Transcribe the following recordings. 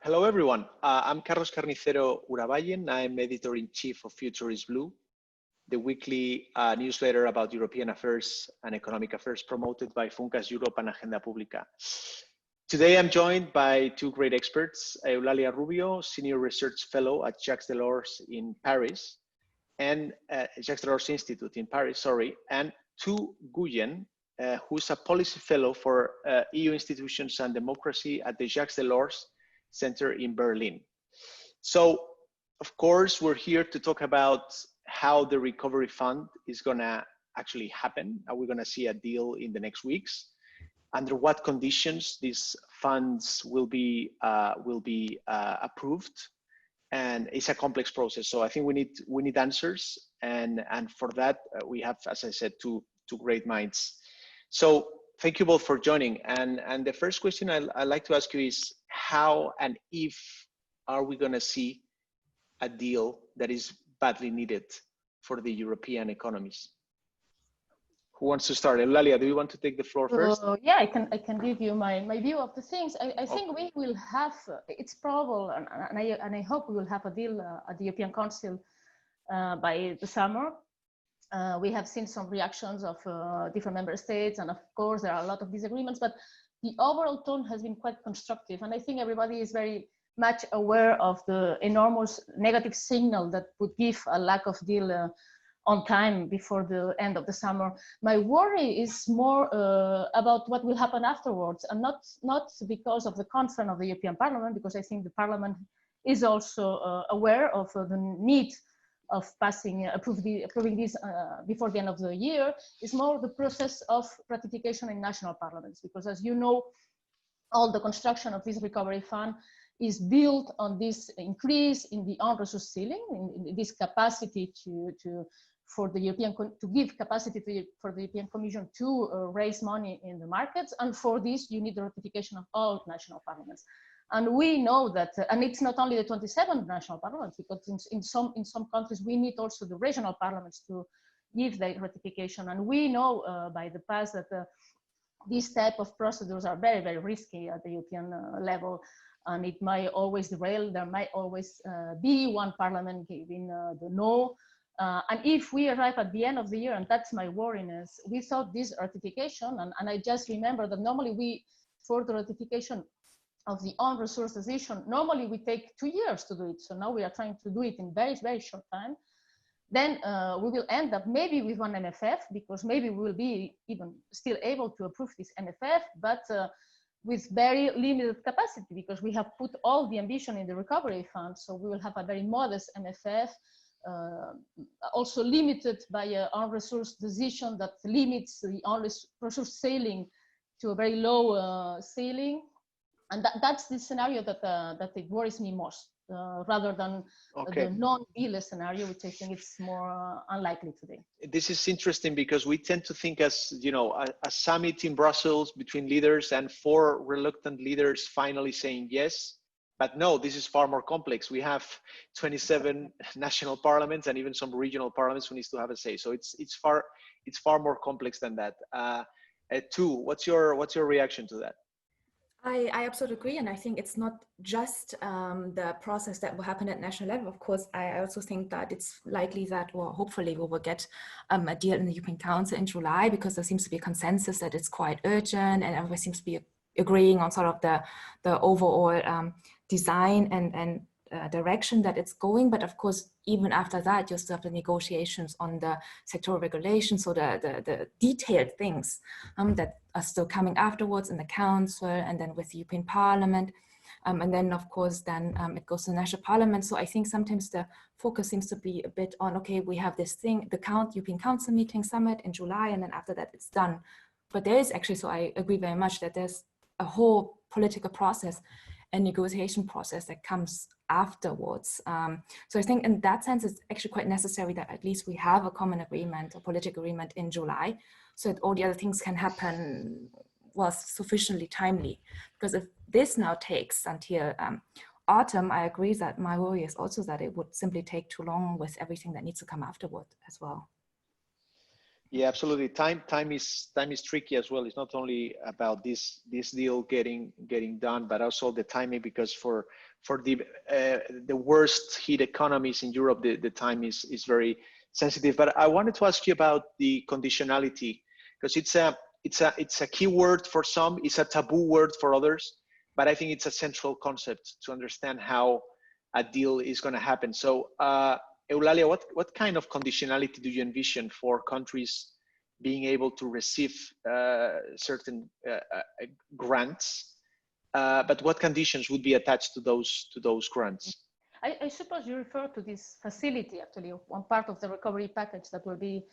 Hello, everyone. I'm Carlos Carnicero Urabayen. I'm editor-in-chief of Future is Blue, the weekly newsletter about European affairs and economic affairs promoted by Funcas Europe and Agenda Pública. Today, I'm joined by two great experts, Eulalia Rubio, Senior Research Fellow at Jacques Delors in Paris, and Jacques Delors Institute in Paris, and Nguyen, who's a policy fellow for EU institutions and democracy at the Jacques Delors Center in Berlin. So, of course, we're here to talk about how the recovery fund is gonna actually happen. Are we gonna see a deal in the next weeks? Under what conditions these funds will be approved? And it's a complex process. So I think we need answers, and for that we have, as I said, two great minds. So thank you both for joining. And the first question I'd like to ask you is how and if are we going to see a deal that is badly needed for the European economies? Who wants to start? Eulalia, do you want to take the floor first? Yeah, I can give you my view of the things. I think we will have, it's probable, and I hope we will have a deal at the European Council by the summer. We have seen some reactions of different member states, and of course there are a lot of disagreements, but the overall tone has been quite constructive, and I think everybody is very much aware of the enormous negative signal that would give a lack of deal on time before the end of the summer. My worry is more about what will happen afterwards, and not because of the concern of the European Parliament, because I think the Parliament is also aware of the need of approving this before the end of the year. Is more the process of ratification in national parliaments, because as you know, all the construction of this recovery fund is built on this increase in the own resource ceiling, in this capacity for the European to give capacity for the European Commission to raise money in the markets, and for this you need the ratification of all national parliaments. And we know that, and it's not only the 27 national parliaments, because in some countries we need also the regional parliaments to give the ratification. And we know by the past that these type of procedures are very, very risky at the European level, and it might always derail. There might always be one parliament giving the no. And if we arrive at the end of the year, and that's my worriness, without this ratification, and I just remember that normally for the ratification of the own resource decision, normally we take 2 years to do it. So now we are trying to do it in very, very short time. Then we will end up maybe with one MFF, because maybe we will be even still able to approve this MFF, but with very limited capacity, because we have put all the ambition in the recovery fund. So we will have a very modest MFF, also limited by an own resource decision that limits the own resource ceiling to a very low ceiling. And that's the scenario that it worries me most, rather than the non-deal scenario, which I think it's more unlikely today. This is interesting because we tend to think as, you know, a summit in Brussels between leaders and 4 reluctant leaders finally saying yes. But no, this is far more complex. We have 27 national parliaments and even some regional parliaments who needs to have a say. So it's far more complex than that. What's your reaction to that? I absolutely agree, and I think it's not just the process that will happen at national level. Of course, I also think that it's likely that, or hopefully, we will get a deal in the European Council in July, because there seems to be a consensus that it's quite urgent, and everybody seems to be agreeing on sort of the overall design and direction that it's going. But of course, even after that, you still have the negotiations on the sectoral regulations, so the detailed things that are still coming afterwards in the Council, and then with the European Parliament. And then, of course, then it goes to the national parliament. So I think sometimes the focus seems to be a bit on, okay, we have this thing, the European Council meeting summit in July, and then after that it's done. But there is actually, so I agree very much that there's a whole political process and negotiation process that comes afterwards. So I think in that sense, it's actually quite necessary that at least we have a common agreement, a political agreement in July, so that all the other things can happen sufficiently timely. Because if this now takes until autumn, I agree that my worry is also that it would simply take too long with everything that needs to come afterward as well. Yeah, absolutely. Time is tricky as well. It's not only about this deal getting done, but also the timing, because for the worst hit economies in Europe, the time is very sensitive. But I wanted to ask you about the conditionality, because it's a key word for some, it's a taboo word for others, but I think it's a central concept to understand how a deal is going to happen. So Eulalia, what kind of conditionality do you envision for countries being able to receive certain grants? But what conditions would be attached to those grants? I suppose you refer to this facility, actually, one part of the recovery package that will be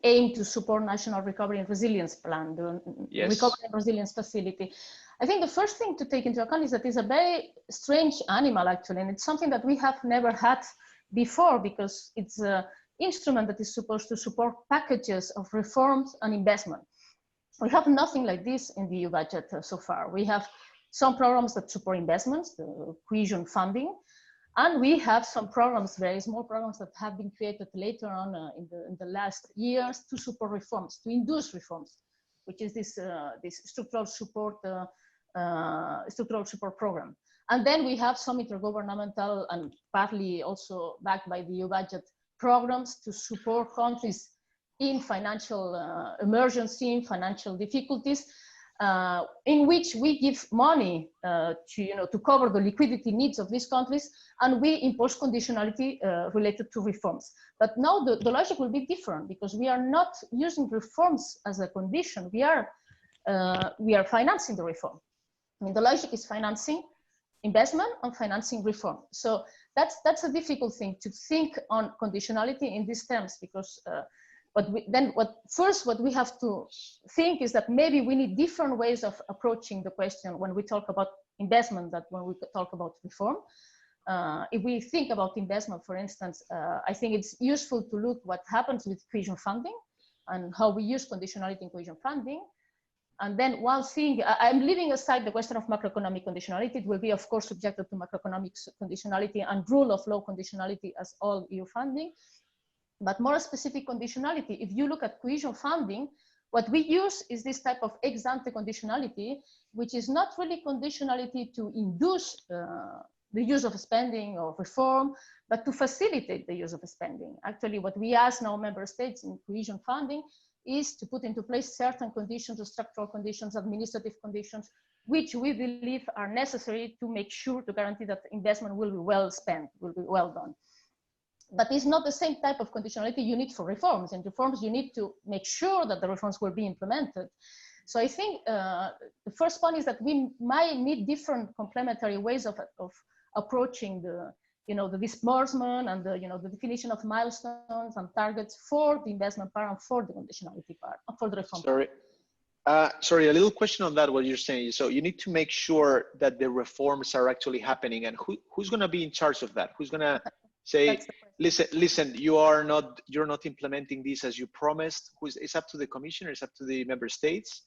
aimed to support national recovery and resilience plan, the Yes. recovery and resilience facility. I think the first thing to take into account is that it's a very strange animal, actually, and it's something that we have never had before, because it's an instrument that is supposed to support packages of reforms and investment. We have nothing like this in the EU budget so far. We have some programs that support investments, the cohesion funding, and we have some programs, very small programs that have been created later on in the last years to support reforms, to induce reforms, which is this structural support program. And then we have some intergovernmental and partly also backed by the EU budget programs to support countries in financial emergency, in financial difficulties, in which we give money to cover the liquidity needs of these countries, and we impose conditionality related to reforms. But now the logic will be different, because we are not using reforms as a condition. We are financing the reform. I mean, the logic is financing investment and financing reform. So that's a difficult thing to think on conditionality in these terms, because what we have to think is that maybe we need different ways of approaching the question when we talk about investment than when we talk about reform. If we think about investment, for instance, I think it's useful to look what happens with cohesion funding and how we use conditionality in cohesion funding. And then one thing, I'm leaving aside the question of macroeconomic conditionality. It will be, of course, subjected to macroeconomic conditionality and rule of law conditionality as all EU funding. But more specific conditionality, if you look at cohesion funding, what we use is this type of ex-ante conditionality, which is not really conditionality to induce the use of spending or reform, but to facilitate the use of spending. Actually, what we ask now member states in cohesion funding is to put into place certain conditions, structural conditions, administrative conditions, which we believe are necessary to make sure to guarantee that investment will be well spent, will be well done. But it's not the same type of conditionality you need for reforms. In reforms, you need to make sure that the reforms will be implemented. So I think the first point is that we might need different complementary ways of approaching the disbursement and the definition of milestones and targets for the investment part and for the conditionality part, for the reform part. Sorry, a little question on that, what you're saying. So you need to make sure that the reforms are actually happening, and who's going to be in charge of that? Who's going to say, listen, you're not implementing this as you promised? It's up to the Commission, or it's up to the member states?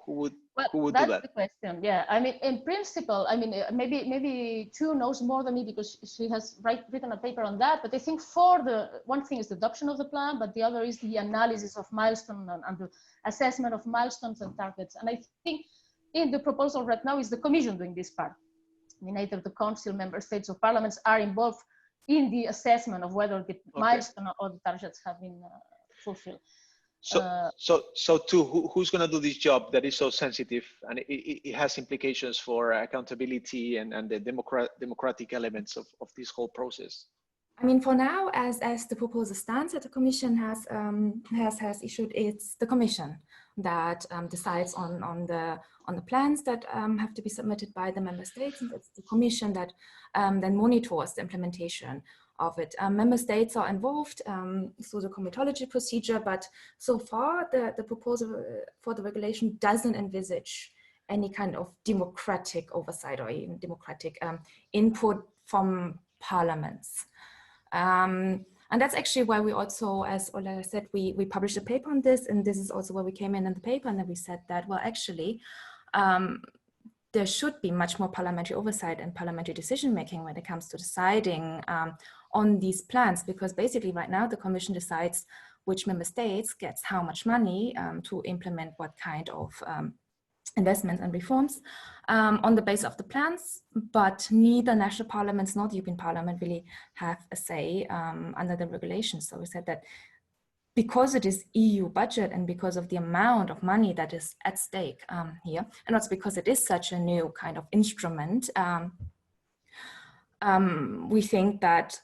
Who would do that? That's the question. Yeah, I mean, in principle, I mean, maybe Tu knows more than me because she has written a paper on that. But I think one thing is the adoption of the plan, but the other is the analysis of milestones and the assessment of milestones and targets. And I think in the proposal right now is the Commission doing this part. I mean, either the Council, member states, or parliaments are involved in the assessment of whether the milestone or the targets have been fulfilled. So who's going to do this job that is so sensitive, and it has implications for accountability and the democratic elements of this whole process? I mean, for now, as the proposal stands, that the Commission has issued, it's the Commission that decides on the plans that have to be submitted by the member states, and it's the Commission that then monitors the implementation of it. Member states are involved through the comitology procedure, but so far the proposal for the regulation doesn't envisage any kind of democratic oversight or even democratic input from parliaments. And that's actually why we also, as Ola said, we published a paper on this, and this is also where we came in the paper, and then we said that, well, actually, there should be much more parliamentary oversight and parliamentary decision-making when it comes to deciding on these plans, because basically right now the Commission decides which member states gets how much money to implement what kind of investments and reforms on the basis of the plans, but neither national parliaments nor the European Parliament really have a say under the regulations. So we said that because it is EU budget and because of the amount of money that is at stake here, and also because it is such a new kind of instrument, we think that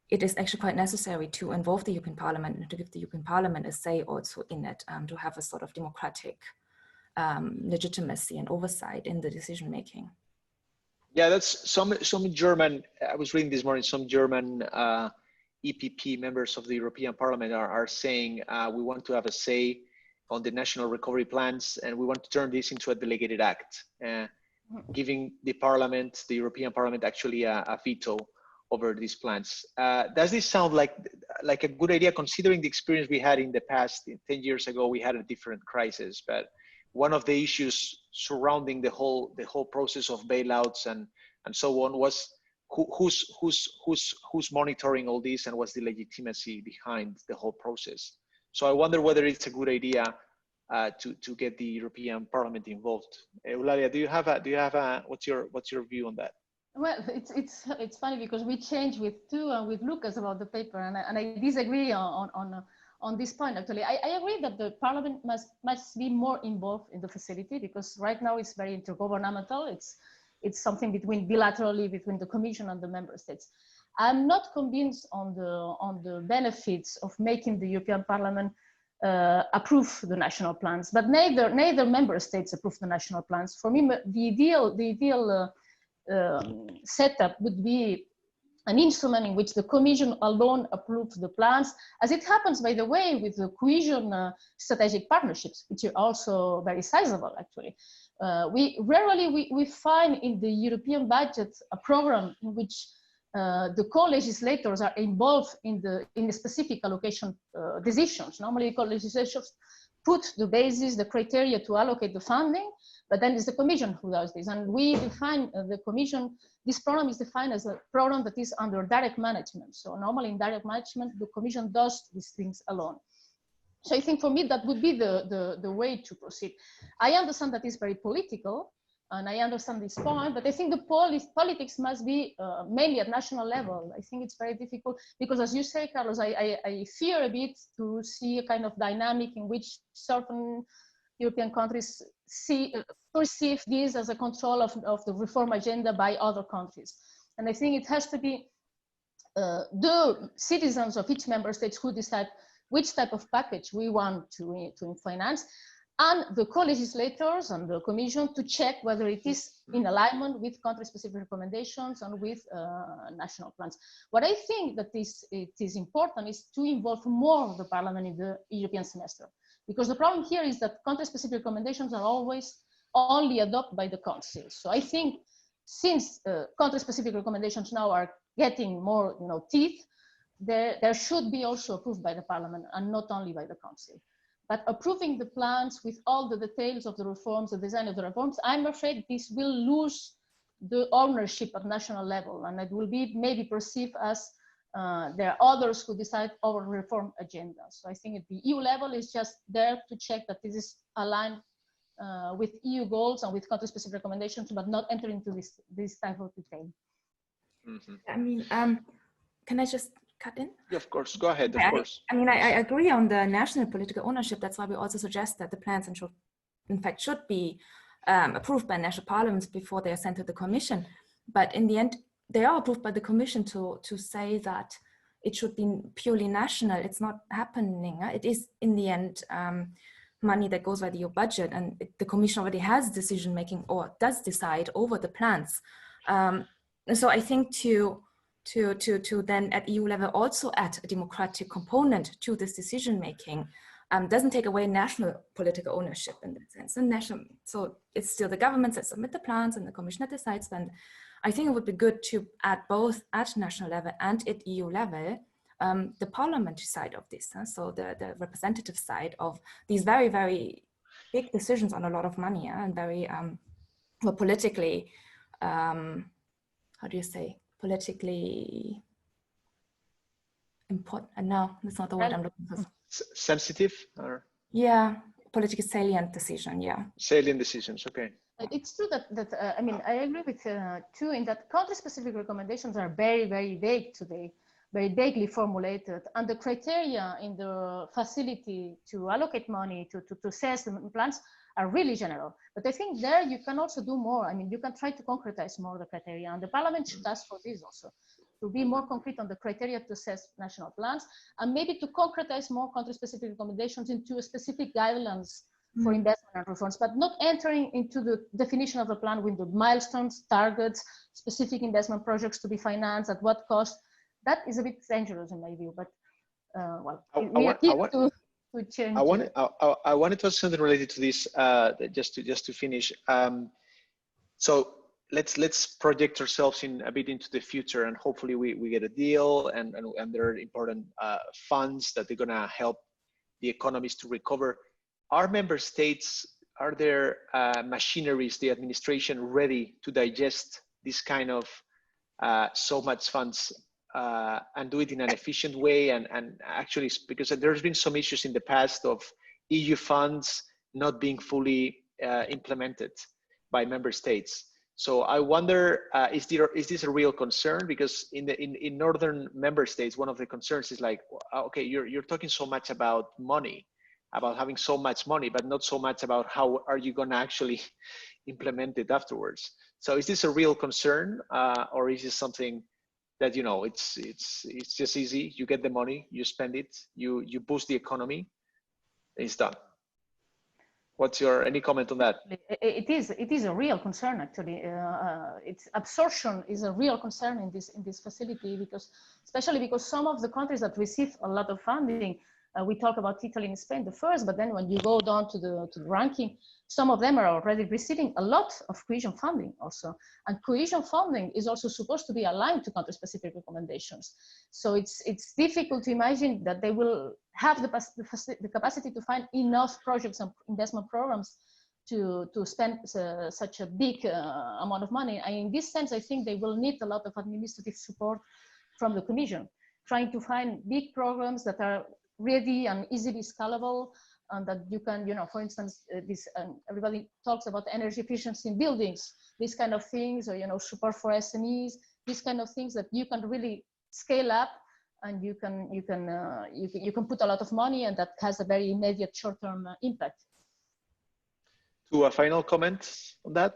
it is actually quite necessary to involve the European Parliament and to give the European Parliament a say also in it, to have a sort of democratic legitimacy and oversight in the decision making. Yeah, that's some German, I was reading this morning, some German EPP members of the European Parliament are saying we want to have a say on the national recovery plans, and we want to turn this into a delegated act, giving the Parliament, the European Parliament, actually a veto over these plans. Does this sound like a good idea, considering the experience we had in the past? 10 years ago, we had a different crisis, but one of the issues surrounding the whole process of bailouts and so on was who's monitoring all this, and what's the legitimacy behind the whole process. So I wonder whether it's a good idea to get the European Parliament involved. Eulalia, do you have a what's your view on that? Well, it's funny because we changed with Lucas about the paper, and I disagree on this point. Actually, I agree that the Parliament must be more involved in the facility, because right now it's very intergovernmental. It's something bilaterally between the Commission and the member states. I'm not convinced on the benefits of making the European Parliament approve the national plans, but neither member states approve the national plans. For me, the ideal setup would be an instrument in which the Commission alone approves the plans, as it happens, by the way, with the cohesion strategic partnerships, which are also very sizable, actually. We rarely find in the European budget a program in which the co-legislators are involved in the specific allocation decisions. Normally, co-legislators put the basis, the criteria to allocate the funding, but then it's the Commission who does this. And we define the Commission, this program is defined as a program that is under direct management. So normally in direct management, the Commission does these things alone. So I think for me, that would be the way to proceed. I understand that it's very political, and I understand this point, but I think the politics must be mainly at national level. I think it's very difficult because, as you say, Carlos, I fear a bit to see a kind of dynamic in which certain European countries perceive this as a control of the reform agenda by other countries. And I think it has to be the citizens of each member state who decide which type of package we want to finance, and the co-legislators and the Commission to check whether it is in alignment with country-specific recommendations and with national plans. What I think that it is important is to involve more of the Parliament in the European semester, because the problem here is that country-specific recommendations are always only adopted by the Council. So I think since country-specific recommendations now are getting more teeth, there should be also approved by the Parliament and not only by the Council. But approving the plans with all the details of the reforms, the design of the reforms, I'm afraid this will lose the ownership at national level, and it will be maybe perceived as there are others who decide our reform agenda. So I think at the EU level is just there to check that this is aligned with EU goals and with country-specific recommendations, but not enter into this type of detail. Mm-hmm. I mean, can I just cut in? Yeah, of course, go ahead, of course. I mean, I agree on the national political ownership. That's why we also suggest that the plans in fact should be approved by national parliaments before they are sent to the Commission. But in the end, they are approved by the Commission to say that it should be purely national. It's not happening. It is in the end money that goes by the EU budget, and the Commission already has decision making or does decide over the plans. So I think to then at EU level also add a democratic component to this decision making doesn't take away national political ownership in that sense. And so it's still the governments that submit the plans and the Commission that decides. And I think it would be good to add both at national level and at EU level the parliamentary side of this. So the representative side of these very, very big decisions on a lot of money and very politically, how do you say? Politically important. No, that's not the word I'm looking for. sensitive or? Yeah, politically salient decision, yeah. Salient decisions, okay. It's true that I mean, I agree with too, in that country-specific recommendations are very, very vague today, very vaguely formulated, and the criteria in the facility to allocate money to assess the plans are really general. But I think there you can also do more. I mean, you can try to concretize more the criteria, and the Parliament should ask for this also, to be more concrete on the criteria to assess national plans, and maybe to concretize more country-specific recommendations into specific guidelines for investment and reforms, but not entering into the definition of the plan with the milestones, targets, specific investment projects to be financed, at what cost. That is a bit dangerous in my view, but well, we are here to change. I wanted to ask something related to this, just to finish. So let's project ourselves in a bit into the future, and hopefully we get a deal, and there are important funds that they're gonna help the economies to recover. Are member states, are there machineries, the administration ready to digest this kind of so much funds and do it in an efficient way? And actually, because there's been some issues in the past of EU funds not being fully implemented by member states. So I wonder, is this a real concern? Because in northern member states, one of the concerns is like, okay, you're talking so much about money, about having so much money, but not so much about how are you going to actually implement it afterwards. So is this a real concern, or is this something that, you know, it's just easy? You get the money, you spend it, you boost the economy, it's done. What's any comment on that? It is a real concern, actually. Its absorption is a real concern in this facility, because especially because some of the countries that receive a lot of funding, we talk about Italy and Spain the first, but then when you go down to the ranking, some of them are already receiving a lot of cohesion funding also. And cohesion funding is also supposed to be aligned to country-specific recommendations. So it's difficult to imagine that they will have the capacity to find enough projects and investment programs to spend such a big amount of money. And in this sense, I think they will need a lot of administrative support from the Commission, trying to find big programs that are ready and easily scalable, and that you can, you know, for instance, everybody talks about energy efficiency in buildings, these kind of things, or, you know, support for SMEs, these kind of things that you can really scale up, and you can put a lot of money, and that has a very immediate short-term impact. To a final comment on that?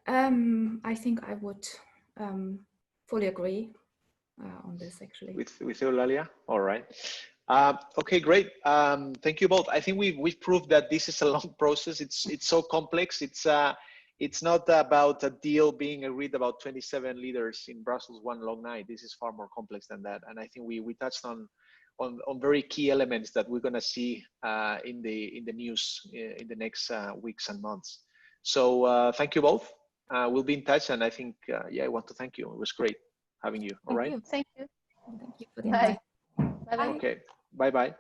I think I would fully agree on this, actually. With Eulalia? All right. Okay, great. Thank you both. I think we've proved that this is a long process. It's so complex. It's not about a deal being agreed about 27 leaders in Brussels one long night. This is far more complex than that. And I think we touched on very key elements that we're gonna see in the news in the next weeks and months. So thank you both. We'll be in touch, and I think I want to thank you. It was great having you. All right. Thank you. Thank you for the invite. Bye. Bye. Okay. Bye-bye.